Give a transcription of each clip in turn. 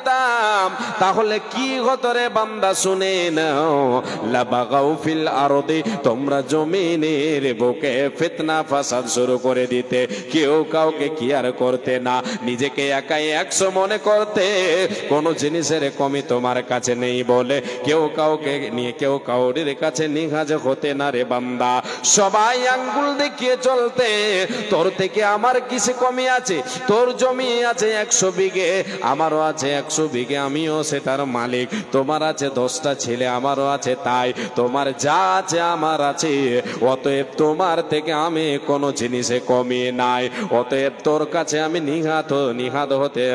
দিতাম তাহলে কি হতো রে বান্দা, শুনে নাও। লাবাগাউ ফিল আরদি, তোমরা জমিনের বুকে ফিতনা ফাসাদ শুরু করে দিতে, কেউ কাউকে কেয়ার করতে না, নিজেকে একাই 100 মনে করতে, কোন জিনিসের কমি তোমার কাছে নেই বলে কেউ কাউকে নিয়ে কেউ কাউরির কাছে নিহাজ হতে না রে বান্দা। সবাই আঙ্গুল দেখিয়ে চলতে, তোর থেকে আমার কিসে কমি আছে, তোর জমি আছে 100 বিঘে, আমারও আছে 100 বিঘে, আমিও সেটার মালিক, তোমার আছে 10টা ছেলে, আমারও আছে তাই, তোমার যা আছে আমার আছে, অতএব তোমার থেকে আমি কোনো জিনিসে কমি নাই, অতএব তোর কাছে আমি নিহাত হতে,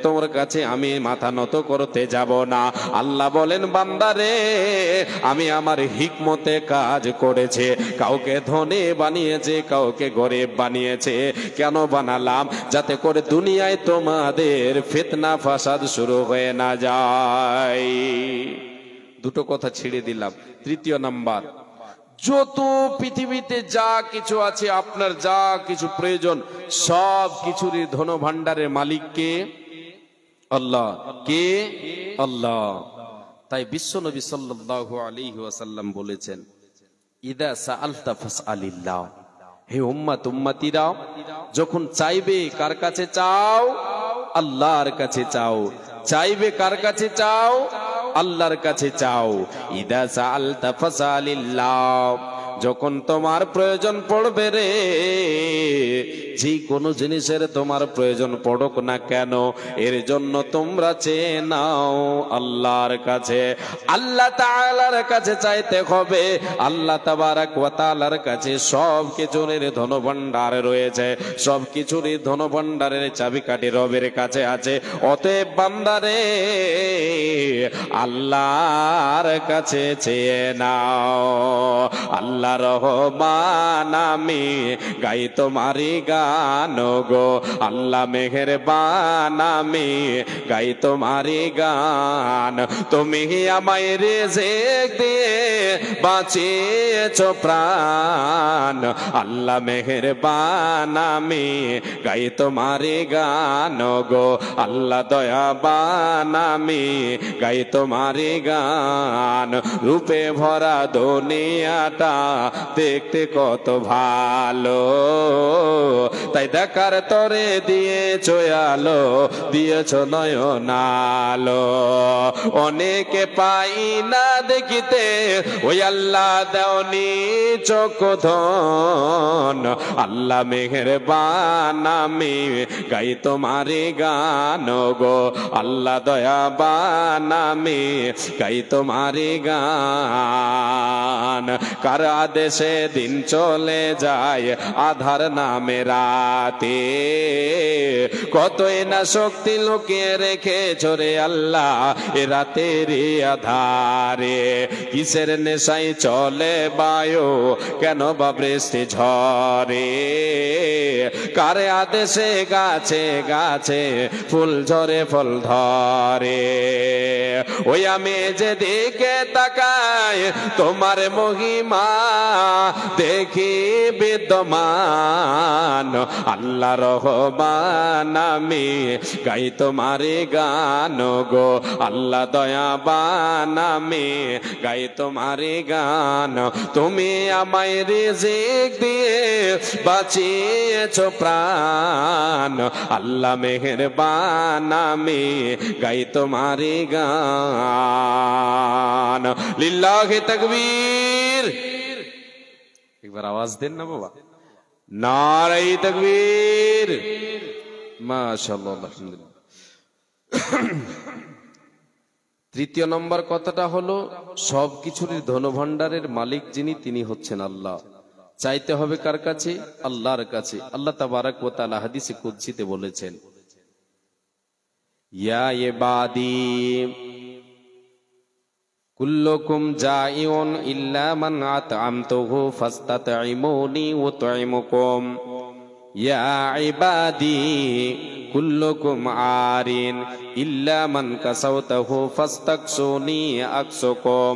তোর কাছে আমি মাথা নত করতে যাব না। আল্লাহ বলেন বান্দারে, আমি আমার হিকমতে কাজ করেছে, কাউকে ধনী বানিয়েছে, কাউকে গরিব বানিয়েছে। কেন বানালাম? যাতে করে দুনিয়ায় তোমাদের ফিতনা ফাসাদ শুরু হয়ে না যায়। দুটো কথা ছেড়ে দিলাম। তৃতীয় নাম্বার, যত পৃথিবীতে যা কিছু আছে, আপনার যা কিছু প্রয়োজন, সব কিছুরই ধন ভান্ডারের মালিক কে? আল্লাহ। কে? আল্লাহ। তাই বিশ্ব নবী সাল্লাল্লাহু আলাইহি ওয়াসাল্লাম বলেছেন, ইদা সাআলতা ফাসআলিল্লাহ, হে উম্মত উম্মতিরা, যখন চাইবে কার কাছে চাও? আল্লাহর কাছে চাও। চাইবে কার কাছে চাও? আল্লাহর কাছে চাও। ইদা সাআলতা ফাসআলিল্লাহ, যখন তোমার প্রয়োজন পড়বে রে, যে কোনো জিনিসের তোমার প্রয়োজন পড়ুক না কেন, এর জন্য তোমরা চেয়ে নাও আল্লাহর কাছে। আল্লাহ তাআলার কাছে চাইতে হবে। আল্লাহ তাবারাক ওয়া তাআলার কাছে সব কিছুর ধনভাণ্ডার রয়েছে, সব কিছুর ধনভাণ্ডারের চাবিকাঠি রবের কাছে আছে। অতএব বান্দারে, আল্লাহর কাছে চেয়ে নাও। আল্লাহ রহমান, আমি গাই তোমারি গান গো, আল্লাহ মেহেরবান, আমি গাই তোমারি গান। তুমি আমায় রিজিক দিয়ে বাঁচিয়েছো প্রাণ, আল্লাহ মেহেরবান, আমি গাই তোমারি গান গো, আল্লাহ দয়াবান, আমি গাই তোমারি গান। রূপে ভরা দুনিয়াটা দেখতে কত ভালো, তাই দেখার তরে দিয়েছো আলো, দিয়েছো নয়নালো। অনেকে পাই না দেখিতে, ওই আল্লাহ দেওনি চোখ ধন, আল্লাহ মেহেরবান, আমি গাই তোমারি গান গো, আল্লাহ দয়াবান, আমি গাই তোমারি গান। কার আদেশে দিন চলে যায় আধার নামে রাতে, কতই না শক্তি লুকিয়ে রেখেছো রে আল্লাহ এ রাতের আধারে। কিসের নেশাই চলে বায়ু, কেন বা বৃষ্টি ঝরে, কার আদেশে গাছে গাছে ফুল ঝরে ফল ধরে। ওই আমি যেদিকে তাকাই তোমার মহিমা দেখি বিদ্যমান, আল্লাহ রহমান, আমি গাই তোমারি গান গো, আল্লাহ দয়াবান, আমি গাই তোমারি গান। তুমি আমায় রিজিক দিয়ে বাঁচিয়েছো প্রাণ, আল্লাহ মেহেরবান, আমি গাই তোমারি গান। লিল্লাহি তাকবীর। একবার আওয়াজ দেন না বাবা, নারায়ে তাকবীর। মাশাআল্লাহ, আলহামদুলিল্লাহ। তৃতীয় নম্বর কথাটা হলো, সবকিছুরই ধনভাণ্ডারের মালিক যিনি, তিনি হচ্ছেন আল্লাহ। চাইতে হবে কার কাছে? আল্লাহর কাছে। আল্লাহ তাবারাক ওয়া তাআলা হাদিসে কুদসিতে বলেছেন, ইয়া ইবাদি কুল্লুকুম জাইউন ইল্লা মান আত'আমতুহু ফাস্তাতঈমুনি উতঈমুকুম, ইয়া ইবাদি কুল্লুকুম আরিন ইল্লা মান কাসাওতাহু ফাস্তাকসুনি আকসুকুম।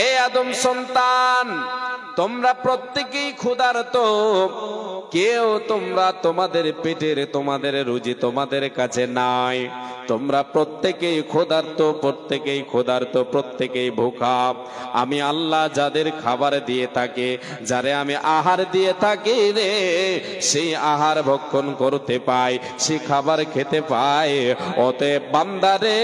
এ আদম সন্তান, তোমরা প্রত্যেকেই ক্ষুধার্ত, কেউ তোমরা তোমাদের পেটের তোমাদের রুজি তোমাদের কাছে নাই, তোমরা প্রত্যেকেই ক্ষুধার্ত, প্রত্যেকেই ভুখা। আমি আল্লাহ যাদের খাবার দিয়ে থাকি, যারে আমি আহার দিয়ে থাকি রে, সেই আহার ভক্ষণ করতে পাই, সেই খাবার খেতে পাই। অতএব বান্দা রে,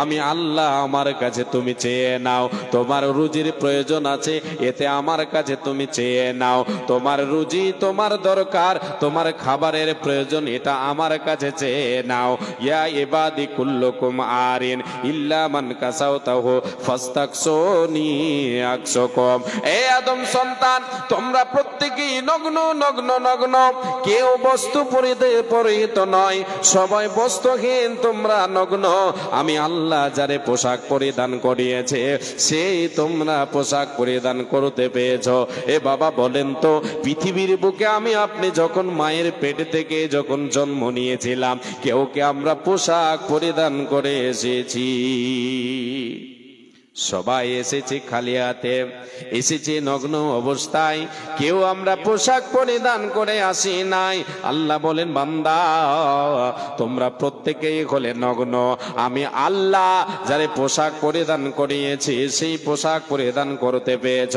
আমি আল্লাহ আমার কাছে তুমি চেয়ে নাও। তোমার রুজির প্রয়োজন আছে, এতে আমার কাছে তুমি চেয়ে নাও। তোমার রুজি, তোমার দরকার, তোমার খাবারের প্রয়োজন, এটা আমার কাছে চেয়ে নাও। ইয়া ইবাদি কুল্লুকুম আরিন ইল্লা মান কাসাউতাহু ফাস্তাকসুনি আকসুকুম। এ আদম সন্তান, তোমরা প্রত্যেকেই নগ্ন নগ্ন নগ্ন, কেউ বস্তু পরিহিত নয়, সবাই বস্ত্রহীন, তোমরা নগ্ন। আমি আল্লাহ যারে পোশাক পরিধান করিয়েছে, সেই তোমরা পোশাক পরিধান করতে পেয়েছ। এ বাবা বলেন তো, পৃথিবীর বুকে আমি আপনি যখন মায়ের পেট থেকে যখন জন্ম নিয়েছিলাম, কেউকে আমরা পোশাক পরিধান করে এসেছি? সবাই এসেছে খালি হাতে, এসেছে নগ্ন অবস্থায়, কেউ আমরা পোশাক পরিধান করে আসি নাই। আল্লাহ বলেন বান্দা, তোমরা প্রত্যেকেই হলে নগ্ন, আমি আল্লাহ যারে পোশাক পরিধান করিয়েছি, সেই পোশাক পরিধান করতে পেয়েছ।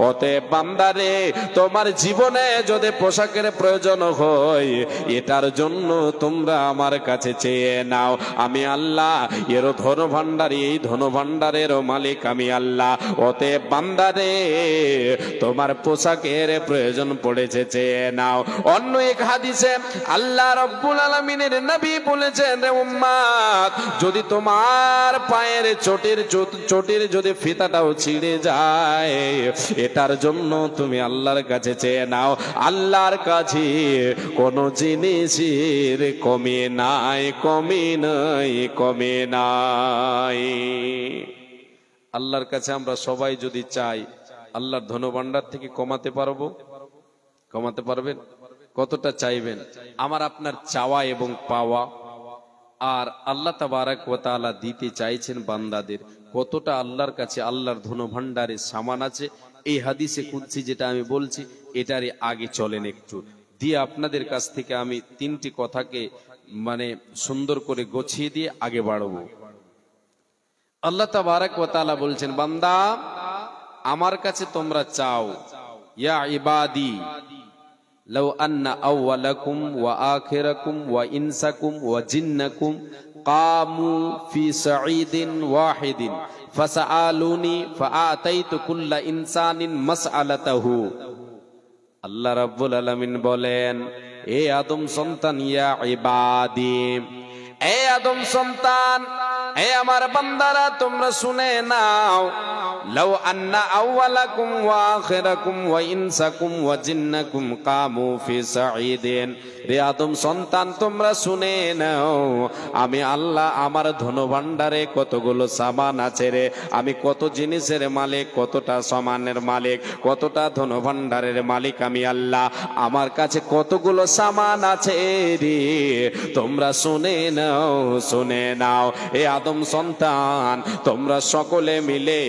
অতএব বান্দা রে, তোমার জীবনে যদি পোশাকের প্রয়োজন হয়, এটার জন্য তোমরা আমার কাছে চেয়ে নাও। আমি আল্লাহ এর ধন ভান্ডারী, এই ধন ভান্ডারেরও মালিক আমি আল্লাহ। অতএব বান্দা রে, তোমার পোশাকের প্রয়োজন পড়েছে, চেয়ে নাও। অন্য এক হাদিসে আল্লাহ রাব্বুল আলামিনের নবী বলেছেন, রে উম্মত, যদি তোমার পায়ের চটির যদি ফিতাটাও ছিঁড়ে যায়, এটার জন্য তুমি আল্লাহর কাছে চেয়ে নাও। আল্লাহর কাছে কোনো জিনিসের কমে নাই, কমে নাই, কমে নাই। আল্লাহর কাছে আমরা সবাই যদি চাই, আল্লাহর ধনভাণ্ডার থেকে কমাতে পারবো? কমাতে পারবেন? কতটা চাইবেন? আমার আপনার চাওয়া এবং পাওয়া, আর আল্লাহ তাবারক ওয়া তাআলা দিতে চাইছেন বান্দাদের, কতটা আল্লাহর কাছে আল্লাহর ধনভাণ্ডারে সামান আছে। এই হাদিসে কুদসি যেটা আমি বলছি, এটারই আগে চলেন একটু দিয়ে আপনাদের কাছ থেকে আমি তিনটি কথাকে সুন্দর করে গোছিয়ে দিয়ে আগে বাড়বো। আল্লাহ তাবারক ওয়া তাআলা বলছেন, বান্দা আমার কাছে তোমরা চাও, ইয়া ইবাদি লাউ আন্না আউওয়ালাকুম ওয়া আখিরাকুম ওয়া ইনসাকুম ওয়া জিন্নাকুম কামু ফি সাঈদিন ওয়াহিদিন ফাসআলুনি ফাআতাইতু কুল্লা ইনসানিন মাসআলাতাহু। আল্লাহ রাব্বুল আলামিন বলেন, এ আদম সন্তান, ইয়া ইবাদি, এ আদম সন্তান, হে আমার বান্দারা, তোমরা শুনে নাও। লাউ আন্না আউওয়ালাকুম ওয়া আখিরাকুম ওয়া ইনসাকুম ওয়া জিন্নাকুম কামু ফি সাঈদিন, রে আদম সন্তান, তোমরা শুনে নাও, আমি আল্লাহ আমার ধনভাণ্ডারে কতগুলো সামান আছে রে, আমি কত জিনিসের মালিক, কতটা সামানের মালিক, কতটা ধনভাণ্ডারের মালিক আমি আল্লাহ। আমার কাছে কতগুলো সামান আছে রে, তোমরা শুনে নাও, শুনে নাও। এ আদম সন্তান, তোমরা সকলে মিলে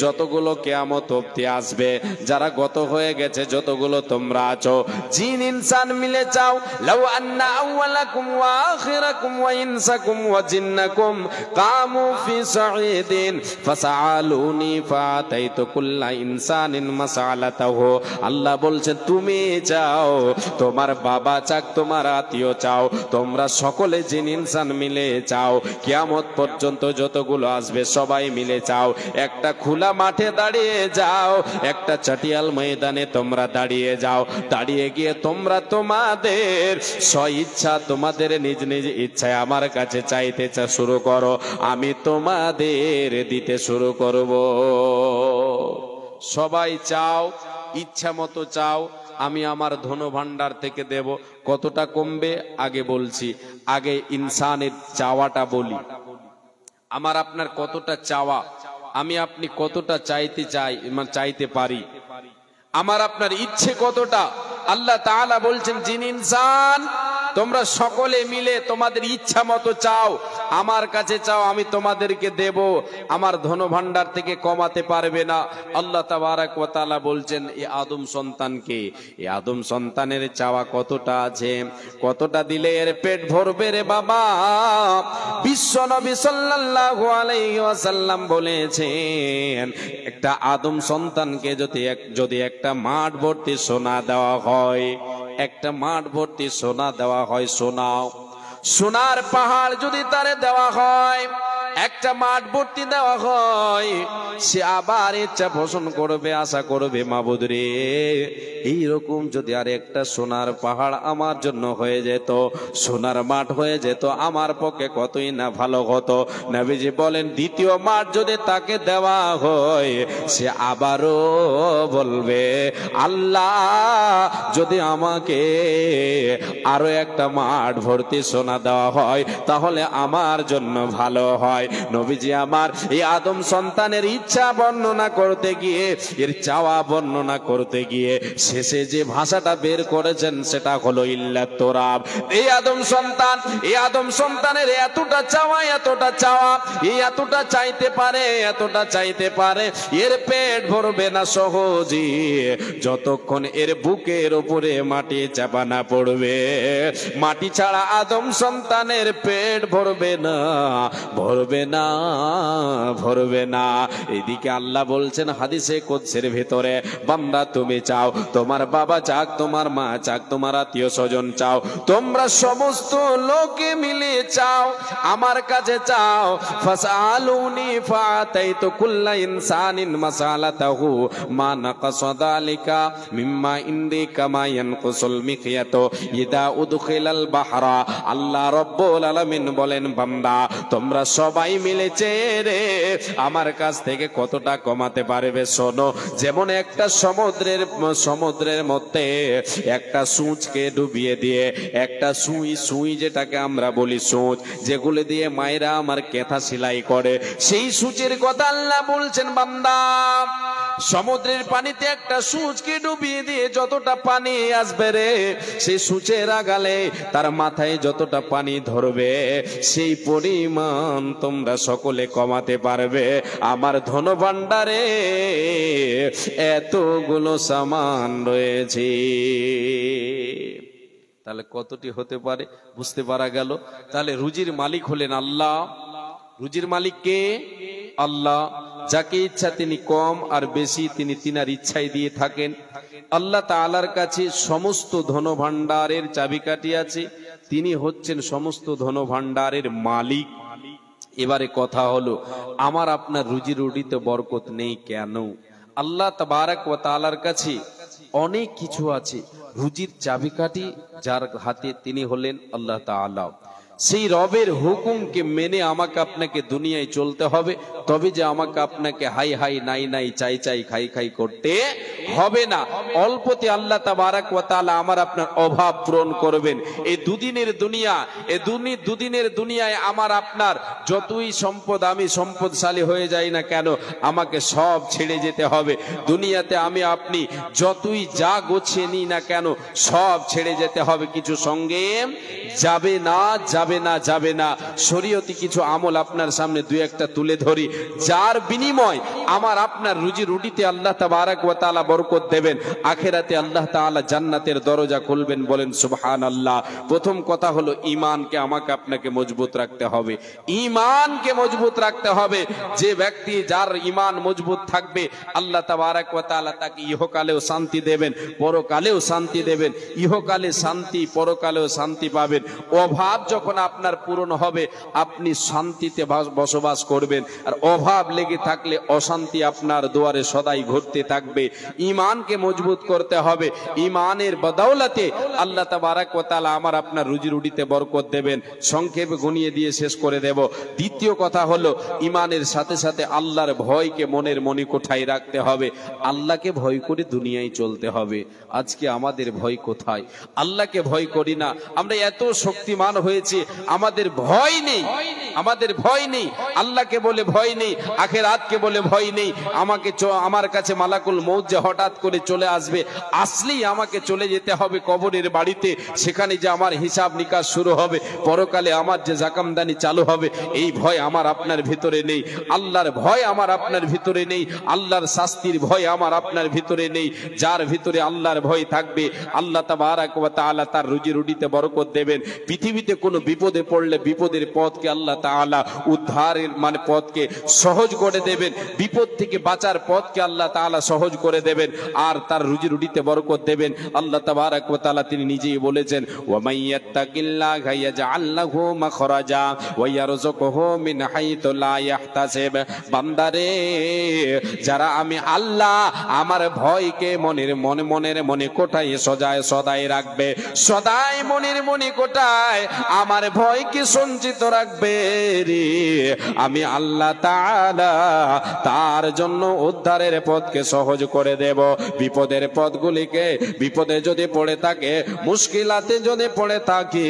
যতগুলো কিয়ামত অবধি আসবে, যারা গত হয়ে গেছে, যতগুলো তোমরা আছো, জিন ইনসান মিলে চাও, লাউ আন্না আউওয়ালাকুম ওয়া আখিরাকুম ওয়া ইনসাকুম ওয়া জিন্নাকুম কামু ফি সাঈদিন ফাসআলুনি ফাআতাইতু কুল্লা ইনসানিন মাসআলাতাহু। আল্লাহ বলছেন, তুমি চাও, তোমার বাবা চাক, তোমার আত্মীয় চাও, তোমরা সকলে জিন ইনসান মিলে চাও, কিয়ামত পর্যন্ত যতগুলো আসবে সবাই মিলে চাও, একটা খোলা মাঠে দাঁড়িয়ে যাও, একটা চাটিয়াল ময়দানে তোমরা দাঁড়িয়ে যাও, দাঁড়িয়ে গিয়ে তোমরা তোমাদের স্বইচ্ছা, তোমাদের নিজ নিজ ইচ্ছায় আমার কাছে চাইতে শুরু করো, আমি তোমাদের দিতে শুরু করব। সবাই চাও, ইচ্ছা মতো চাও, আমি আমার ধনভাণ্ডার থেকে দেব। কতটা কমবে আগে বলছি, আগে ইনসানের চাওয়াটা বলি। আমার আপনার কতটা চাওয়া, আমি আপনি কতটা চাইতে পারি, আমার আপনার ইচ্ছে কতটা। আল্লাহ তাআলা বলছেন, জিন ইনসান তোমরা সকলে মিলে তোমাদের ইচ্ছা মতো চাও, আমার কাছে চাও, আমি তোমাদেরকে দেব, আমার ধন ভান্ডার থেকে কমাতে পারবে না। আল্লাহ তাবারক ওয়া তাআলা বলছেন এই আদম সন্তানকে, এই আদম সন্তানের চাওয়া কতটা আছে, কতটা দিলে এর পেট ভরবে রে বাবা। বিশ্ব নবী সাল্লাল্লাহু আলাইহি ওয়াসাল্লাম বলেছেন একটা আদম সন্তানকে যদি একটা মাঠ ভর্তি সোনা দেওয়া হয়, একটা মাঠ ভর্তি সোনা দেওয়া হয়, সোনার পাহাড় যদি তারে দেওয়া হয়, একটা মাঠ ভর্তি দেওয়া হয়, সে আবার ইচ্ছা পোষণ করবে, আশা করবে মাবুদ রে এইরকম যদি আর একটা সোনার পাহাড় আমার জন্য হয়ে যেত, সোনার মাঠ হয়ে যেত, আমার পক্ষে কতই না ভালো হতো। নবীজি বলেন দ্বিতীয় মাঠ যদি তাকে দেওয়া হয়, সে আবারও বলবে আল্লাহ যদি আমাকে আরো একটা মাঠ ভর্তি সোনা দেওয়া হয় তাহলে আমার জন্য ভালো হয়। নবীজি আমার এই আদম সন্তানের ইচ্ছা বর্ণনা করতে গিয়ে, এর চাওয়া বর্ণনা করতে গিয়ে শেষে যে ভাষাটা বের করেছেন সেটা হলো ইল্লা তুরাব। এই আদম সন্তানের এতটা চাওয়া, এতটা চাইতে পারে, এর পেট ভরবে না সহজে যতক্ষণ এর বুকের উপরে মাটি চাপা না পড়বে। মাটি ছাড়া আদম সন্তানের পেট ভরবে না। এদিকে আল্লাহ বলছেন হাদিসে কুদসির ভিতরে, বান্দা তুমি চাও, তোমার বাবা চাক, তোমার মা চাক, তোমার আত্মীয় স্বজন চাও, তোমরা সমস্ত লোকে মিলে চাও, আমার কাছে চাও, ফাসআলুনি ফাতাইতু কুল্লা ইনসানিন মাসালাতাহু মা নাকাসা যালিকা মিম্মা ইনদি কামা ইয়ানকুসুল মিকিয়াতু ইদা উদখিলাল বাহরা। আল্লাহ রাব্বুল আলামিন বলেন বান্দা তোমরা সবাই মিলে চেয়ে রে আমার কাছ থেকে কতটা কমাতে পারবে। শোনো, যেমন একটা সমুদ্রের মধ্যে একটা সূঁচকে ডুবিয়ে দিয়ে, একটা সুই যেটাকে আমরা বলি সূচ, যেগুলো দিয়ে মায়েরা আমার কেথা সেলাই করে, সেই সূচের কথা আল্লাহ বলছেন বান্দা সমুদ্রের পানিতে একটা সূচকে ডুবিয়ে দিয়ে যতটা পানি আসবে রে, সেই সূচের আগালে তার মাথায় যতটা পানি ধরবে সেই পরিমাণ তোমরা সকলে কমাতে পারবে। আমার ধন ভান্ডারে এতগুলো সামান রয়েছে, তাহলে কতটি হতে পারে বুঝতে পারা গেল। তাহলে রুজির মালিক হলেন আল্লাহ। রুজির মালিক কে? আল্লাহ। যাকে ইচ্ছা তিনি কম আর বেশি তিনি তিনার ইচ্ছাই দিয়ে থাকেন। আল্লাহ তাআলার কাছে সমস্ত ধন ভান্ডারের চাবিকাঠি আছে, তিনি হচ্ছেন সমস্ত ধন ভান্ডারের মালিক। এবারে কথা হলো আমার আপনার রুজি রুটিতে বরকত নেই কেন? আল্লাহ তাবারক ওয়া তাআলার কাছে অনেক কিছু আছে, রুজির চাবিকাঠি যার হাতে তিনি হলেন আল্লাহ তাআলা। সেই রবের হুকুমকে মেনে আমাকে আপনাকে দুনিয়ায় চলতে হবে, তবে যে আমাকে আপনাকে হাই হাই নাই নাই চাই চাই খাই খাই করতে হবে না। অল্পতে আল্লাহ তাবারক ওয়া তাআলা আমার আপনার অভাব পূরণ করবেন। এই দুদিনের দুনিয়ায় আমার আপনার যতই সম্পদ, আমি সম্পদশালী হয়ে যাই না কেন, আমাকে সব ছেড়ে যেতে হবে। দুনিয়াতে আমি আপনি যতই যা গোছিয়ে নিই না কেন সব ছেড়ে যেতে হবে, কিছু সঙ্গে যাবে না। শরীয়তি কিছু আমল আপনার সামনে দুই একটা তুলে ধরি, যার বিনিময় আমার আপনার রুজি রুটিতে আল্লাহ তাবারক ওয়া তাআলা বরকত দেবেন, আখিরাতে আল্লাহ তাআলা জান্নাতের দরজা খুলবেন। বলেন সুবহানাল্লাহ। প্রথম কথা হলো ঈমানকে আমাকে আপনাকে মজবুত রাখতে হবে। ঈমানকে মজবুত রাখতে হবে। যে ব্যক্তি যার ঈমান মজবুত থাকবে আল্লাহ তাবারক ওয়া তাআলা তাকে ইহকালেও শান্তি দেবেন, পরকালেও শান্তি দেবেন। ইহকালে শান্তি, পরকালেও শান্তি পাবেন। অভাব যখন আপনার পূরণ হবে আপনি শান্তিতে বসবাস করবেন, আর অভাব লেগে থাকলে অশান্তি আপনার দুয়ারে সদাই ঘুরতে থাকবে। ঈমানকে মজবুত করতে হবে। ঈমানের বদৌলতে আল্লাহ তাবারক ওয়া তাআলা আমার আপনার রুজি রুটিতে বরকত দেবেন। সংক্ষেপে গুনিয়ে দিয়ে শেষ করে দেব। দ্বিতীয় কথা হলো ঈমানের সাথে সাথে আল্লাহর ভয়কে মনের মণিকোঠায় রাখতে হবে। আল্লাহকে ভয় করে দুনিয়ায় চলতে হবে। আজকে আমাদের ভয় কোথায়? আল্লাহকে ভয় করি না। আমরা এত শক্তিমান হয়েছি, আমাদের ভয় নেই, আমাদের ভয় নেই, আল্লাহকে বলে ভয় নেই, আখিরাতকে বলে ভয় নেই। আমার কাছে মালাকুল মউত যে হঠাৎ করে চলে আসবে, আসলেই আমাকে চলে যেতে হবে কবরের বাড়িতে, সেখানে যে আমার হিসাব নিকাশ শুরু হবে, পরকালে আমার যে জাকামদানি চালু হবে, এই ভয় আমার আপনার ভিতরে নেই। আল্লাহর ভয় আমার আপনার ভিতরে নেই, আল্লাহর শাস্তির ভয় আমার আপনার ভিতরে নেই। যার ভিতরে আল্লাহর ভয় থাকবে, আল্লাহ তাবারাক ওয়া তাআলা তার রুজি রুটিতে বরকত দেবেন। পৃথিবীতে কোনো বিপদে পড়লে বিপদের পথকে আল্লাহ তাআলা উদ্ধারের পথকে সহজ করে দেবেন, বিপদ থেকে বাঁচার পথকে আল্লাহ তাআলা সহজ করে দেবেন, আর তার রুজি রুটিতে বরকত দেবেন। আল্লাহ তাবারাক ওয়া তাআলা তিনি নিজেই বলেছেন, ওয়া মাইয়াত্তাকিল্লাহা ইয়াজআল লাহু মাখরাজা ওয়া ইয়ারযুকুহু মিন হাইতু লা ইয়াহতাসিব। বান্দারে, যারা আমি আল্লাহ আমার ভয়কে মনের মনে কোটায় সদাই রাখবে, সদাই মনের মনে কোটায় আমার ভয়কে সঞ্চিত রাখবে রে, আমি আল্লাহ তাআলা তার জন্য উদ্ধারের পথকে সহজ করে দেব। বিপদের পথগুলিকে, বিপদে যদি পড়ে থাকে, মুশকিলাতে যদি পড়ে থাকি,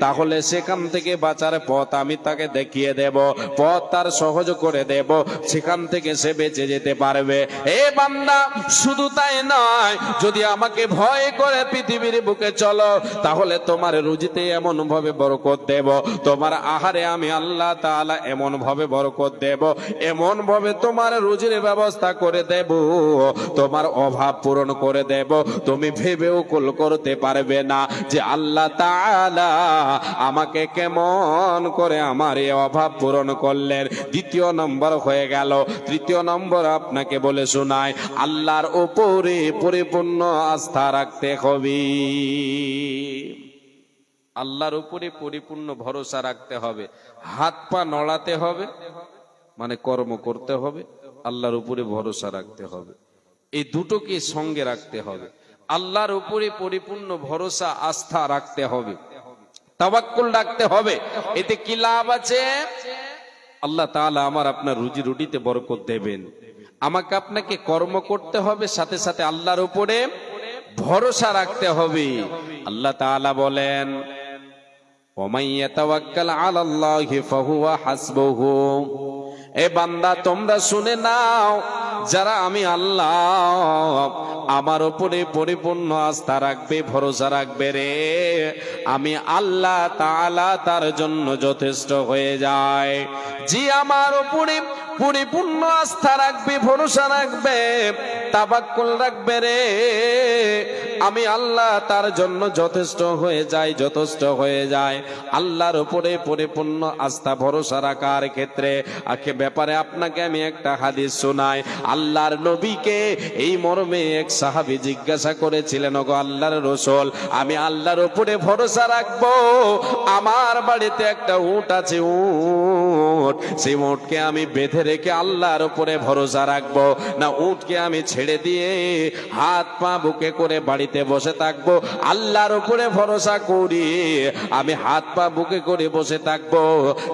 তাহলে সেখান থেকে বাঁচার পথ আমি তাকে দেখিয়ে দেব, পথ তার সহজ করে দেব, সেখান থেকে সে বেঁচে যেতে পারবে। এ বান্দা, শুধু তাই নয়, যদি আমাকে ভয় করে পৃথিবীর বুকে চলো, তাহলে তোমার রুজিতে এমন ভাবে বরকত দেব, তোমার আহারে আমি আল্লাহ তাআলা এমন ভাবে বরকত দেব, এমন ভাবে তোমার রুজির ব্যবস্থা করে দেব, তোমার অভাব পূরণ করে দেব, তুমি ভেবেও কুল করতে পারবে না যে আল্লাহ তাআলা আমাকে কেমন করে আমার এই অভাব পূরণ করলেন। দ্বিতীয় নম্বর হয়ে গেল। তৃতীয় নম্বর আপনাকে বলে শোনায়, আল্লাহর উপরে পরিপূর্ণ আস্থা রাখতে হবে। আল্লাহর উপরে পরিপূর্ণ ভরসা রাখতে হবে, হাত পা নড়াতে হবে, মানে কর্ম করতে হবে, আল্লাহর উপরে ভরসা রাখতে হবে, এই দুটোকে সঙ্গে রাখতে হবে। আল্লাহর উপরে পরিপূর্ণ ভরসা আস্থা রাখতে হবে, তাওয়াক্কুল রাখতে হবে। এতে কি লাভ আছে? আল্লাহ তাআলা আমার আপনার রুজি রুটিতে বরকত দেবেন। আমাকে আপনাকে কর্ম করতে হবে, সাথে সাথে আল্লাহর উপরে ভরসা রাখতে হবে। আল্লাহ তাআলা বলেন, ওয়ামান ইয়াতাওয়াক্কাল আলাল্লাহি ফাহুয়া হাসবুহু। এ বান্দা, তোমরা শুনে নাও, যারা আমি আল্লাহ আমার উপরে পরিপূর্ণ আস্থা রাখবে, ভরসা রাখবে রে, আমি আল্লাহ তাআলা তার জন্য যথেষ্ট হয়ে যায়। যে আমার উপরে পরিপূর্ণ আস্থা রাখবে, ভরসা রাখবে, তাওয়াক্কুল রাখবে রে, আমি আল্লাহ তার জন্য যথেষ্ট হয়ে যায়, যথেষ্ট হয়ে যায়। আল্লাহর উপরে পরিপূর্ণ আস্থা ভরসা রাখার ক্ষেত্রে ব্যাপারে আপনাকে আমি একটা হাদিস শোনাই। আল্লাহর নবীকে এই মর্মে এক সাহাবী জিজ্ঞাসা করেছিলেন, ওগো আল্লাহর রাসূল, আমি আল্লাহর উপরে ভরসা রাখবো, আমার বাড়িতে একটা উট আছে, উট, সেই উটকে আমি বেঁধে রেখে আল্লাহর উপরে ভরসা রাখবো, না উটকে আমি ছেড়ে দিয়ে হাত পা বুকে করে বাড়িতে বসে থাকবো? আল্লাহর উপরে ভরসা করি, আমি হাত পা বুকে করে বসে থাকবো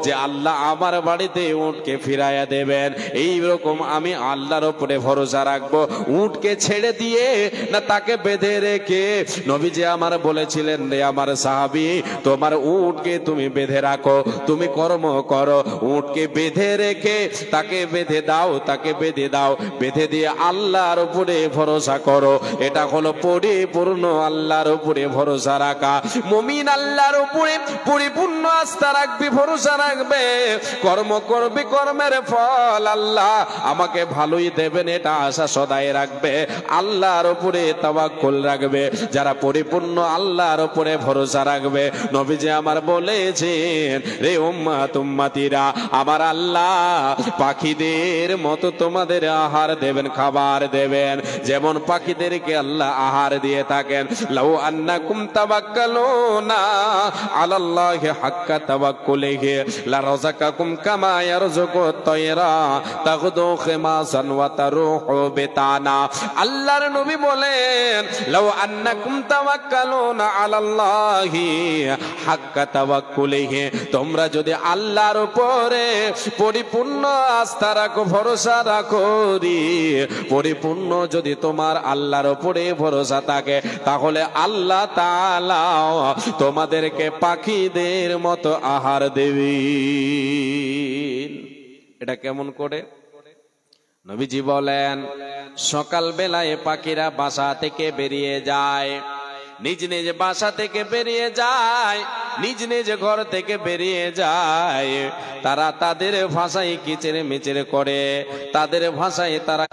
যে আল্লাহ আমার বাড়িতে উটকে ফিরাইয়া দেবেন। এইরকম আমি আল্লাহর উপরে ভরসা রাখবো, উটকে ছেড়ে দিয়ে না তাকে বেঁধে রেখে। নবীজি আমার বলেছিলেন, রে আমার সাহাবী, তোমার উটকে তুমি বেঁধে রাখো, তুমি কর্ম করো, উটকে বেঁধে রেখে তাকে বেঁধে দাও, তাকে বেঁধে দাও, বেঁধে দিয়ে আল্লাহর উপরে ভরসা করো। এটা হলো পরিপূর্ণ আল্লাহর উপরে ভরসা রাখা। মুমিন আল্লাহর উপরে পরিপূর্ণ আস্থা রাখবে, ভরসা রাখবে, কর্ম করবে, কর্মের ফল আল্লাহ আমাকে ভালোই দেবেন, এটা আশা সদাই রাখবে, আল্লাহর উপরে তাওয়াক্কুল রাখবে। যারা পরিপূর্ণ আল্লাহর উপরে ভরসা রাখবে, নবীজি আমার বলেছেন, রে উম্মাত উম্মতিরা, আমার আল্লাহ পাখিদের মতো তোমাদের আহার দেবেন, খাবার দেবেন, যেমন পাখিদেরকে আল্লাহ আহার দিয়ে থাকেন। লাউ আন্নাকুম তাওয়াক্কালুনা আলাল্লাহি হাক্কা তাওয়াক্কুলিহি লারাযাকাকুম কামা ইয়ারযুকুত তায়রা তাগদু খিমাসান ওয়া তারুহু বিতানা। আল্লাহর নবী বলেন, লাউ আন্নাকুম তাওয়াক্কালুনা আলাল্লাহি হাক্কা তাওয়াক্কুলিহি, তোমরা যদি আল্লাহর উপরে পরিপূর্ণ আস্থা রাখো, ভরসা রাখো রে। পরিপূর্ণ যদি তোমার আল্লাহর উপরে ভরসা থাকে, তাহলে আল্লাহ তাআলা তোমাদেরকে পাখিদের মতো আহার দেবেন। এটা কেমন করে? নবীজি বলেন, সকাল বেলায় পাখিরা বাসা থেকে বেরিয়ে যায়, নিজ নিজ বাসা থেকে বেরিয়ে যায়, নিজ নিজ ঘর থেকে বেরিয়ে যায়। তারা তাদের ভাষায় কিচির মিচির করে, তাদের ভাষায় তারা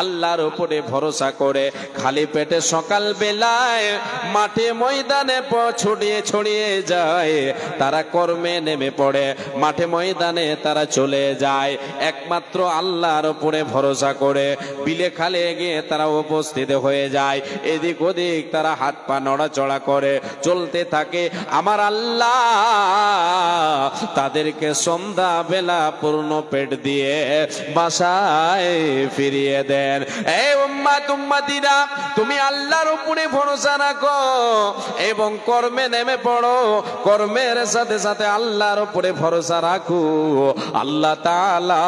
আল্লাহর উপরে ভরসা করে খালি পেটে সকাল বেলায় মাঠে ময়দানে ছড়িয়ে ছড়িয়ে যায়। তারা কর্মে নেমে পড়ে, মাঠে ময়দানে তারা চলে যায় একমাত্র আল্লাহর উপরে ভরসা করে। বিলে খালে গিয়ে তারা উপস্থিত হয়ে যায়, এদিক ওদিক তারা হাত পা নড়াচড়া করে চলতে থাকে। আমার আল্লাহ তাদেরকে সন্ধ্যা বেলা পূর্ণ পেট দিয়ে বাসায় ফিরিয়ে দেন। এই উম্মত উম্মতিরা, তুমি আল্লাহর উপরে ভরসা রাখো এবং কর্মে নেমে পড়ো। কর্মের সাথে সাথে আল্লাহর উপরে ভরসা রাখো। আল্লাহ তাআলা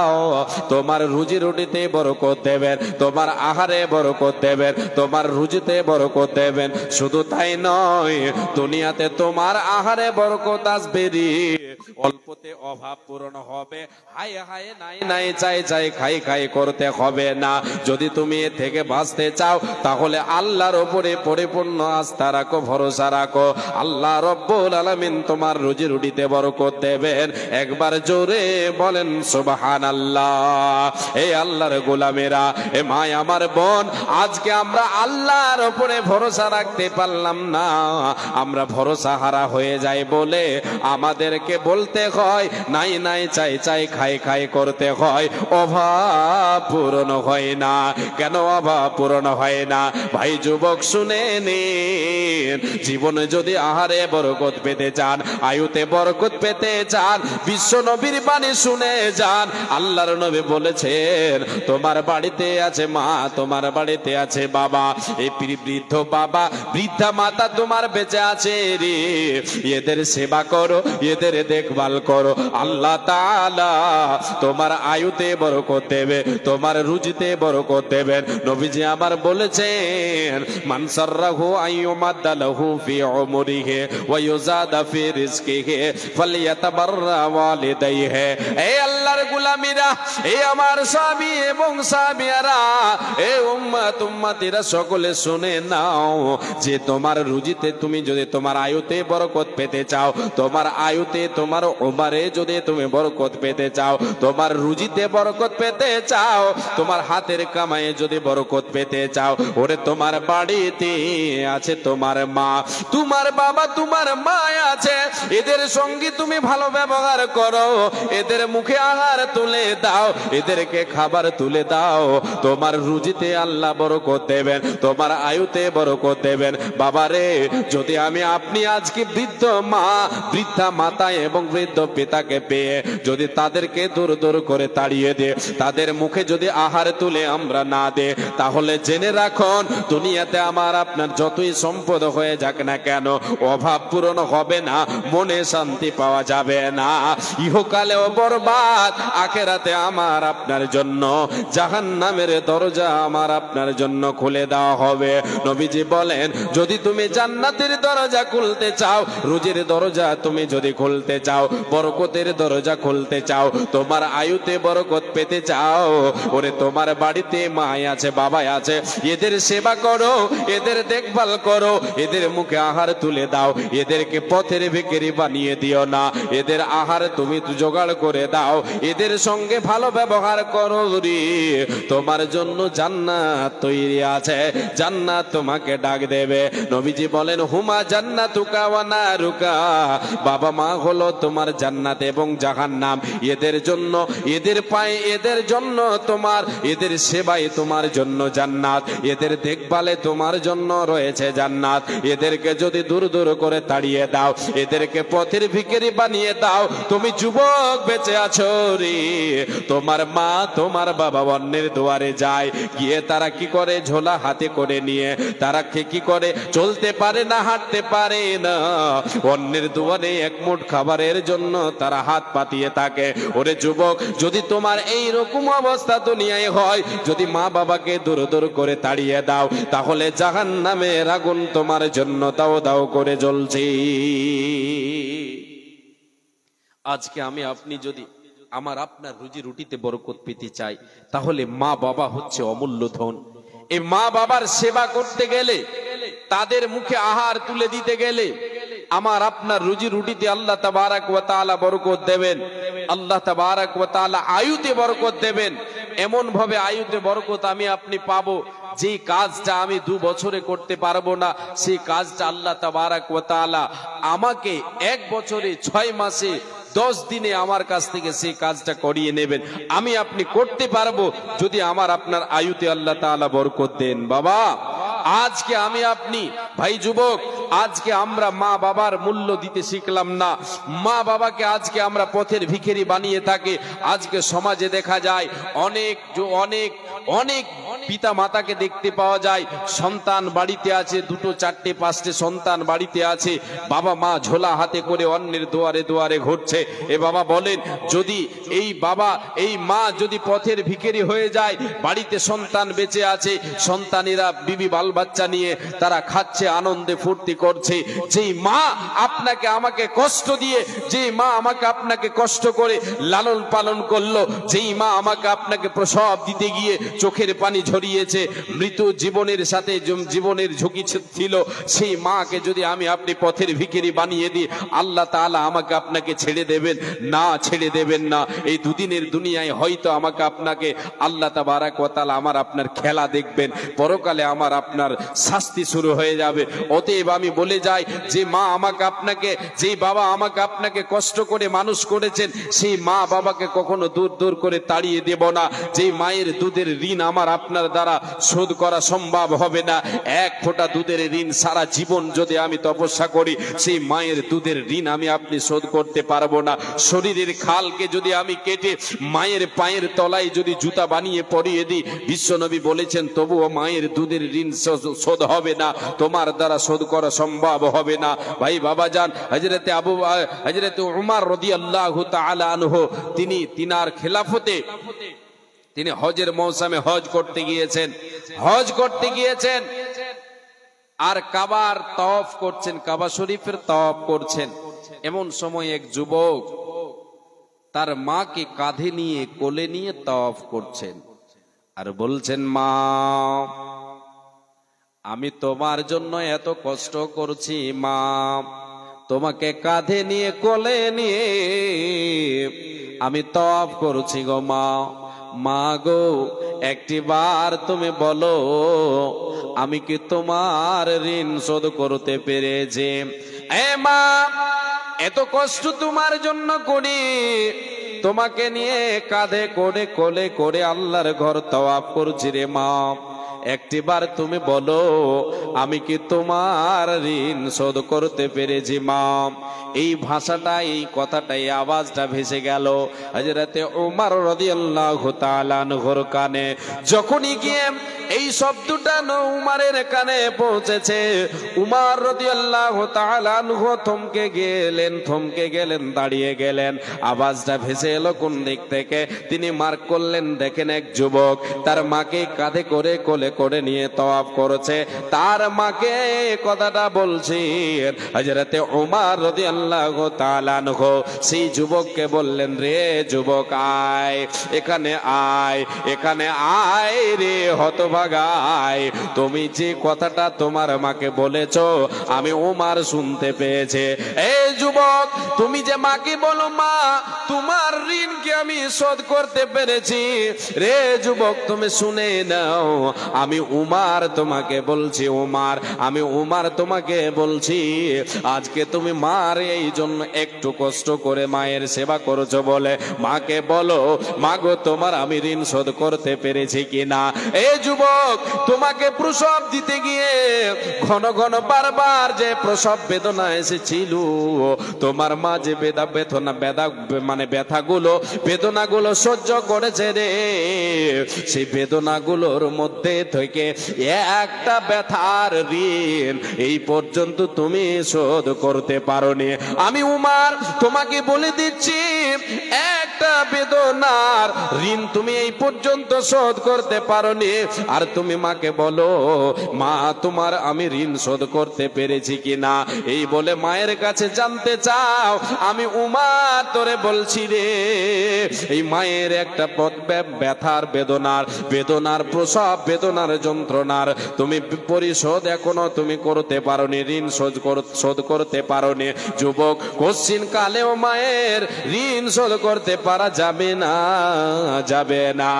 তোমার রুজি রুটিতে বরকত দেবেন, তোমার আহারে বরকত দেবেন, তোমার রুজিতে বরকত দেবেন। শুধু তাই নয়, দুনিয়াতে তোমার আহারে বরকত আসবে রে, অল্পতে অভাব পূরণ হবে। হায় হায় নাই নাই চাই চাই খাই খাই করতে হবে না। যদি তুমি এ থেকে বাঁচতে চাও, তাহলে আল্লাহর উপরে পরিপূর্ণ আস্থা রাখো, ভরসা রাখো। আল্লাহ রব্বুল আলামিন তোমার রুজি রুটিতে বরকত দেবেন। একবার জোরে বলেন সুবহানাল্লাহ। এই আল্লাহর গোলামেরা, এ মাই আমার বোন, আজকে আমরা আল্লাহর উপরে ভরসা রাখতে পারলাম না। আমরা ভরসা হারা হয়ে যাই বলে আমাদেরকে বলতে হয়, নাই নাই চাই চাই খাই খাই করতে হয়, অভাব পূরণ হয় না। কেন অভাব পূরণ হয় না? ভাই যুবক শুনে নিন, জীবনে যদি আহারে বরকত পেতে চান, আয়ুতে বরকত পেতে চান, বিশ্ব নবীর বাণী শুনে যান। আল্লাহর নবী বলেছেন, তোমার বাড়িতে আছে মা, তোমার বাড়িতে আছে বাবা, এই বৃদ্ধ বাবা বৃদ্ধা মাতা তোমার বেঁচে আছে রে, এদের সেবা করো, এদের দেখভাল করো। আল্লাহ তাআলা তোমার আয়ুতে বরকত দেবে, তোমার রুজিতে বরকত দেবেন। নবীজি আমার বলেছেন, মান সাররাহু আইয়ুমাদ্দা লাহু ফি উমরিহি ওয়া ইউজাদা ফি রিজকিহি ফালইয়াতাবাররা ওয়ালিদাইহি। এই আল্লাহর গোলামীরা, এই আমার সাহাবী এবং সাহাবিয়ারা, এই উম্মত উম্মতিরা সকলে শুনে নাও, যে তোমার রুজিতে তুমি যদি তোমার আয়ুতে বরকত পেতে চাও, তোমার আয়ুতে তোমার উমারে যদি তুমি বরকত পেতে চাও, তোমার রুজিতে বরকত পেতে চাও, তোমার হাতের কামায়ে যদি বরকত পেতে চাও, ওরে তোমার বাড়িতে আছে তোমার মা, তোমার বাবা, তোমার মা আছে, এদের সঙ্গে তুমি ভালো ব্যবহার করো, এদের মুখে আহার তুলে দাও, এদেরকে খাবার তুলে দাও, তোমার রুজিতে আল্লাহ বরকত দেবেন, তোমার আয়ুতে বরকত দেবেন। বাবারে, যদি আমি আপনি আজকে বৃদ্ধ মা, বৃদ্ধা মাতা এবং বৃদ্ধ পিতাকে পেয়ে যদি তাদেরকে দূর দূর করে তাড়িয়ে দে, তাদের মুখে যদি আহার তুলে আমরা না দে, তাহলে জেনে রাখুন, দুনিয়াতে আমার আপনার যতই সম্পদ হয়ে যাক না কেন, অভাব পূরণ হবে না, মনে শান্তি পাওয়া যাবে না, ইহকালেও বরবাদ, আখেরাতে আমার আপনার জন্য জাহান্নামের দরজা আমার আপনার জন্য খুলে দেওয়া হবে। নবীজি বলেন, যদি তুমি জান্নাতের দরজা খুলতে চাও, রুজির দরজা তুমি যদি খুলতে চাও, বরকতের দরজা খুলতে চাও, তোমার আয়ুতে বরকত পেতে চাও, ওরে তোমার বাড়িতে মা আছে, বাবা আছে, এদের সেবা করো, এদের দেখভাল করো, এদের মুখে আহার তুলে দাও, এদেরকে পথের ভিখারি বানিয়ে দিও না, এদের আহার তুমি জোগাড় করে দাও, এদের সঙ্গে ভালো ব্যবহার করো রে, তোমার জন্য জান্নাত তৈরি আছে, জান্নাত তোমাকে ডাক দেবে। নবীজি বলেন, হুমা জান্নাতুকা ওয়া নারুকা, বাবা মা হলো তোমার জান্নাত এবং জাহান্নাম, এদের জন্য, এদের পায়ে, এদের জন্য তোমার, এদের সেবায় তোমার জন্য জান্নাত, এদের দেখভালে তোমার জন্য রয়েছে জান্নাত। এদেরকে যদি দূর দূর করে তাড়িয়ে দাও, এদেরকে পথের ভিখারি বানিয়ে দাও, তুমি যুবক বেঁচে আছো রে, তোমার মা তোমার বাবা অন্যের দুয়ারে যায়, গিয়ে তারা কি করে, ঝোলা হাতে করে নিয়ে তারা কি করে, চলতে পারে না, হাঁটতে পারে না, অন্যের দুয়ারে এক মুঠ খাবারের জন্য তারা হাত পাতিয়ে থাকে। ওরে যুবক, যদি তোমার এই রকম অবস্থা দুনিয়ায় হয়, যদি মা বাবাকে দূর দূর করে তাড়িয়ে দাও, তাহলে জাহান্নামের আগুন তোমার জন্য দাও দাও করে জ্বলছে। আজকে আমি আপনি যদি আমার আপনার রুজি রুটিতে বরকত পেতে চাই, তাহলে মা বাবা হচ্ছে অমূল্য ধন। এই মা বাবার সেবা করতে গেলে, তাদের মুখে আহার তুলে দিতে গেলে আমার আপনার রুজি রুটিতে আল্লাহ তাবারাক ওয়া তাআলা বরকত দেবেন। আল্লাহ তাবারাক ওয়া তাআলা আয়ুতে বরকত দেবেন। এমন ভাবে আয়ুতে বরকত আমি আপনি পাবো, যে কাজটা আমি 2 বছরে করতে পারবো না, সেই কাজটা আল্লাহ তাবারাক ওয়া তাআলা আমাকে 1 বছরে 6 মাসে 10 দিনে আমার কাছ থেকে সেই কাজটা করিয়ে নেবেন। আমি আপনি করতে পারবো যদি আমার আপনার আয়ুতে আল্লাহ তাআলা বরকত দেন। বাবা, আজকে আমি আপনি, ভাই যুবক, আজকে আমরা মা বাবার মূল্য দিতে শিখলাম না। মা বাবাকে আজকে আমরা পথের ভিখারি বানিয়ে থাকি। আজকে সমাজে দেখা যায় অনেক অনেক পিতা মাতাকে দেখতে পাওয়া যায়, সন্তান বাড়িতে আছে, 2, 4, 5টে সন্তান বাড়িতে আছে, বাবা মা ঝোলা হাতে করে অন্যের দুয়ারে দুয়ারে ঘুরছে। এ বাবা বলেন, যদি এই বাবা এই মা যদি পথের ভিখারি হয়ে যায়, বাড়িতে সন্তান বেঁচে আছে, সন্তানেরা বিবি বাল বাচ্চা নিয়ে তারা খাচ্ছে, আনন্দে ফুর্তি করছে, যেই মা আপনাকে আমাকে কষ্ট দিয়ে, যেই মা আমাকে আপনাকে কষ্ট করে লালন পালন করলো, যেই মা আমাকে আপনাকে প্রসব দিতে গিয়ে চোখের পানি ঝরিয়েছে, মৃত্যু জীবনের সাথে জীবনের ঝুঁকি ছিল, সেই মাকে যদি আমি আপনি পথের ভিখারি বানিয়ে দিই, আল্লাহ তাআলা আমাকে আপনাকে ছেড়ে দেবেন না? ছেড়ে দেবেন না। এই দুদিনের দুনিয়ায় হয়তো আমাকে আপনাকে আল্লাহ তাবারাক ওয়া তাআলা আমার আপনার খেলা দেখবেন, পরকালে আমার আপনার শাস্তি শুরু হয়ে যাবে। অতএব আমি বলে যাই, যে মা আমাকে আপনাকে, যে বাবা আমাকে আপনাকে কষ্ট করে মানুষ করেছেন, সেই মা বাবাকে কখনো দূর দূর করে তাড়িয়ে দেব না। যে মায়ের দুধের ঋণ আমার আপনার দ্বারা শোধ করা সম্ভব হবে না। 1 ফোঁটা দুধের ঋণ সারা জীবন যদি আমি তপস্যা করি, সেই মায়ের দুধের ঋণ আমি আপনি শোধ করতে পারবো না। শরীরের খালকে যদি আমি কেটে মায়ের পায়ের তলায় যদি জুতা বানিয়ে পরিয়ে দিই, বিশ্বনবী বলেছেন তবুও মায়ের দুধের ঋণ শোধ হবে না, তোমার দ্বারা শোধ করা সম্ভব হবে না। ভাই বাবাজান, হযরতে উমর রাদিয়াল্লাহু তাআলা আনহু, তিনি তিনার খেলাফতে তিনি হজের মৌসুমে হজ করতে গিয়েছেন, আর কাবার তওয়াফ করছেন, কাবা শরীফের তওয়াফ করছেন। এমন সময় এক যুবক তার মাকে কাঁধে নিয়ে কোলে নিয়ে তওয়াফ করছেন, আর বলছেন, মা, আমি তোমার জন্য এত কষ্ট করছি, মা, তোমাকে কাঁধে নিয়ে কোলে নিয়ে আমি তওয়াফ করছি গো মা। মা গো, একটিবার তুমি বলো, আমি কি তোমার ঋণ শোধ করতে পেরেছি? এ মা, এত কষ্ট তোমার জন্য করি, তোমাকে নিয়ে কাঁধে করে কোলে করে আল্লাহর ঘর তওয়াফ করছি রে মা, একটিবার তুমি বলো, আমি কি তোমার ঋণ শোধ করতে পেরেছি মা? এই ভাষাটা, এই কথাটা, এই আওয়াজটা ভেসে গেল হযরতে উমর রাদিয়াল্লাহু তাআলা আনহুর কানে। যখনই গিয়ে এই শব্দটা উমরের কানে পৌঁছেছে, উমর রাদিয়াল্লাহু তাআলা আনহু থমকে গেলেন, দাঁড়িয়ে গেলেন। আওয়াজটা ভেসে এলো কোন দিক থেকে? তিনি মার্ক করলেন, দেখেন এক যুবক তার মাকে কাঁধে করে কোলে করে নিয়ে তওয়াফ করেছে, তার মাকে কথাটা বলছেন হযরতে উমর রাদিয়াল্লাহু তাআলা আনহু। সেই যুবককে বললেন, রে যুবক, আয় এখানে, এখানে আয় রে হতভাগায়, তুমি যে কথাটা তোমার মাকে বলেছো আমি উমর শুনতে পেয়েছে। এই যুবক, তুমি যে মাকে বলো, মা, তোমার ঋণকে আমি শোধ করতে পেরেছি, রে যুবক, তুমি শুনে নাও, আমি উমর তোমাকে বলছি, আমি উমর তোমাকে বলছি, আজকে তুমি মার এই জন্য একটু কষ্ট করে মায়ের সেবা করেছো বলে মাকে বলো, মা গো, তোমার আমি ঋণ শোধ করতে পেরেছি কিনা? এই যুবক যুবক, তোমাকে প্রসব দিতে গিয়ে ঘন ঘন বারবার যে প্রসব বেদনা এসেছিল, তোমার মা যে বেদনাগুলো সহ্য করেছে রে, সেই বেদনাগুলোর মধ্যে থেকে একটা ব্যথার ঋণ এই পর্যন্ত তুমি শোধ করতে পারোনি। আমি উমার তোমাকে বলে দিচ্ছি, একটা বেদনার ঋণ তুমি এই পর্যন্ত শোধ করতে পারোনি, আর তুমি মাকে বলো মা তোমার আমি ঋণ শোধ করতে পেরেছি কিনা। এই বলে মায়ের কাছে জানতে চাও। আমি উমার তোরে বলছি রে, এই মায়ের একটা ব্যথার বেদনার প্রসব বেদনার যন্ত্রণার তুমি পরিশোধ এখনো তুমি করতে পারোনি, ঋণ শোধ করতে পারোনি। যুবক, কোশ্চিন কালেও মায়ের ঋণ শোধ করতে পারা যাবে না।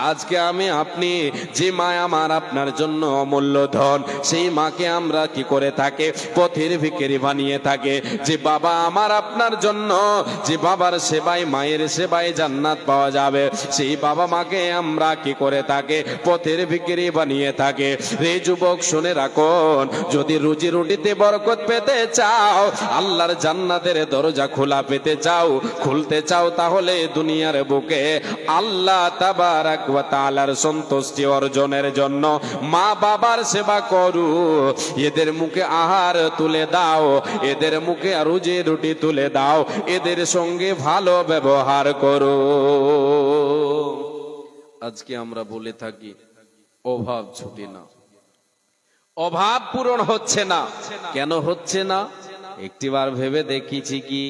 আজকে আমি আপনি যে মা আমার আপনার জন্য অমূল্য ধন, সেই মাকে আমরা কি করে থাকে পথের ভিখারি বানিয়ে থাকে। যে বাবা আমার আপনার জন্য, যে বাবার সেবায় মায়ের সেবায় জান্নাত পাওয়া যাবে, সেই বাবা মাকে আমরা কি করে থাকে পথের ভিখারি বানিয়ে থাকে। রে যুবক, শুনে রাখুন, যদি রুজি রুটিতে বরকত পেতে চাও, আল্লাহর জান্নাতের দরজা খোলা পেতে চাও, খুলতে চাও, তাহলে দুনিয়ার বুকে আল্লাহ তাবারাক ওয়া তাআলার সন্তুষ্টি অর্জনের জন্য মা বাবার সেবা করো। এদের মুখে আহার তুলে দাও, এদের মুখে রুজি রুটি তুলে দাও, এদের সঙ্গে ভালো ব্যবহার করো। আজকে আমরা বলে থাকি অভাব ছুটি না, অভাব পূরণ হচ্ছে না। কেন হচ্ছে না? একটিবার ভেবে দেখিছি কি?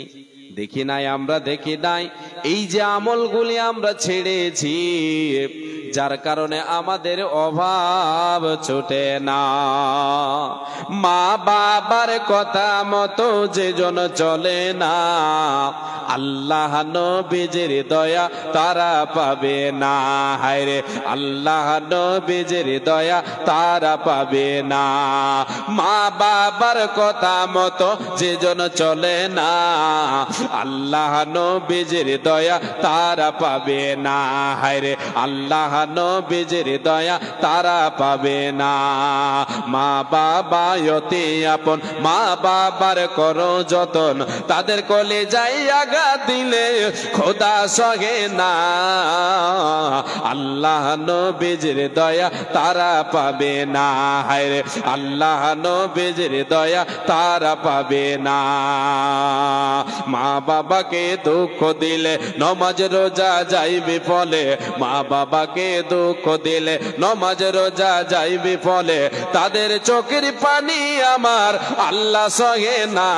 দেখি নাই, আমরা দেখি নাই। এই যে আমলগুলি আমরা ছেড়েছি, যার কারণে আমাদের অভাব ছুটে না। মা বাবার কথা মতো যে জন চলে না, আল্লাহ নবীজির দয়া তারা পাবে না। হায় রে, আল্লাহ নবীজির দয়া তারা পাবে না। মা বাবার কথা মতো যে জন চলে না, আল্লাহ নবীজির দয়া তারা পাবে না। হায় রে, আল্লাহ নবীজির দয়া তারা পাবে না। মা বাবা অতি আপন, মা বাবার করো যতন, তাদের কোলে যাই আঘাত দিলে খোদা সহে না। আল্লাহ নবীজির দয়া তারা পাবে না। হায় রে, আল্লাহ নবীজির দয়া তারা পাবে না। মা বাবাকে দুঃখ দিলে নমাজ রোজা যাইবে ফলে, মা বাবাকে দুঃখ দিলে নমাজ রোজা যাইবে ফলে, তাদের চোখের পানি আমার আল্লাহ সহে না।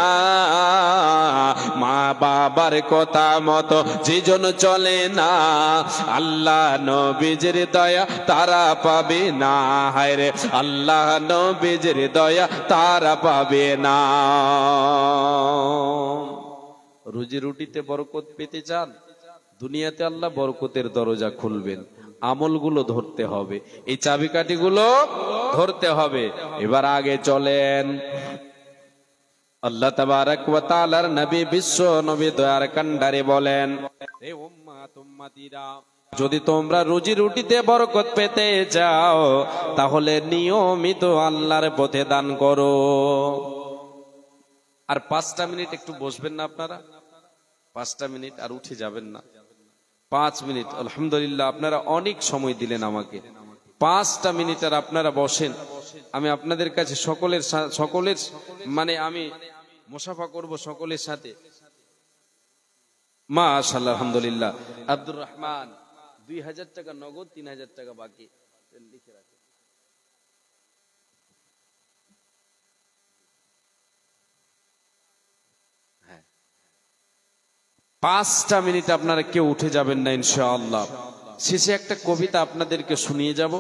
মা বাবার কথা মতো যেজন চলে না, আল্লাহ নবীজির দয়া তারা পাবে না। হায় রে, আল্লাহ নবীজির দয়া তারা পাবে না। রুজি রুটিতে বরকত পেতে চান? দুনিয়াতে আল্লাহ বরকতের দরজা খুলবেন। আমলগুলো ধরতে হবে, এই চাবিকাঠিগুলো ধরতে হবে। এবার আগে চলেন। আল্লাহ তাবারাক ওয়া তাআলার নবী, বিশ্ব নবী দয়ার কান্ডারে বলেন, হে উম্মাত উম্মতিরা, যদি তোমরা রুজি রুটিতে বরকত পেতে চাও, তাহলে নিয়মিত আল্লাহর পথে দান করো। আর 5টা মিনিট একটু বসবেন না আপনারা? 5টা মিনিট আর উঠে যাবেন না। 5 মিনিট। আলহামদুলিল্লাহ, আপনারা অনেক সময় দিলেন আমাকে। 5টা মিনিট আর আপনারা বসেন। আমি আপনাদের কাছে সকলের মানে আমি মুসাফা করব সকলের সাথে। মাশাআল্লাহ, আলহামদুলিল্লাহ। আব্দুর রহমান 2000 টাকা নগদ, 3000 টাকা বাকি, লিখে রাখেন। হ্যাঁ, 5টা মিনিট আপনারা কেউ উঠে যাবেন না ইনশাআল্লাহ। শেষে একটা কবিতা আপনাদেরকে শুনিয়ে যাব,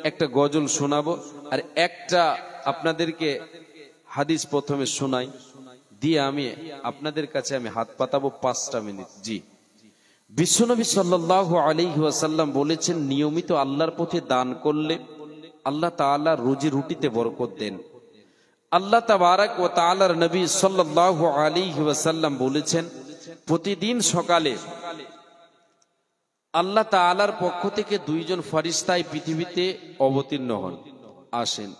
একটা গজল শোনাবো, আর একটা আপনাদেরকে হাদিস প্রথমে শোনাই, দিয়ে আমি আপনাদের কাছে আমি হাত পাতাবো 5টা মিনিট। জি, বিশ্বনবী সাল্লাল্লাহু আলাইহি ওয়াসাল্লাম বলেছেন, নিয়মিত আল্লাহর পথে দান করলে আল্লাহ তাআলা রুজি রুটিতে বরকত দেন। আল্লাহ তাবারাক ওয়া তাআলার নবী সাল্লাল্লাহু আলাইহি ওয়াসাল্লাম বলেছেন, প্রতিদিন সকালে আল্লাহ তাআলার পক্ষ থেকে দুইজন ফেরেশতা পৃথিবীতে অবতীর্ণ হন, আসেন।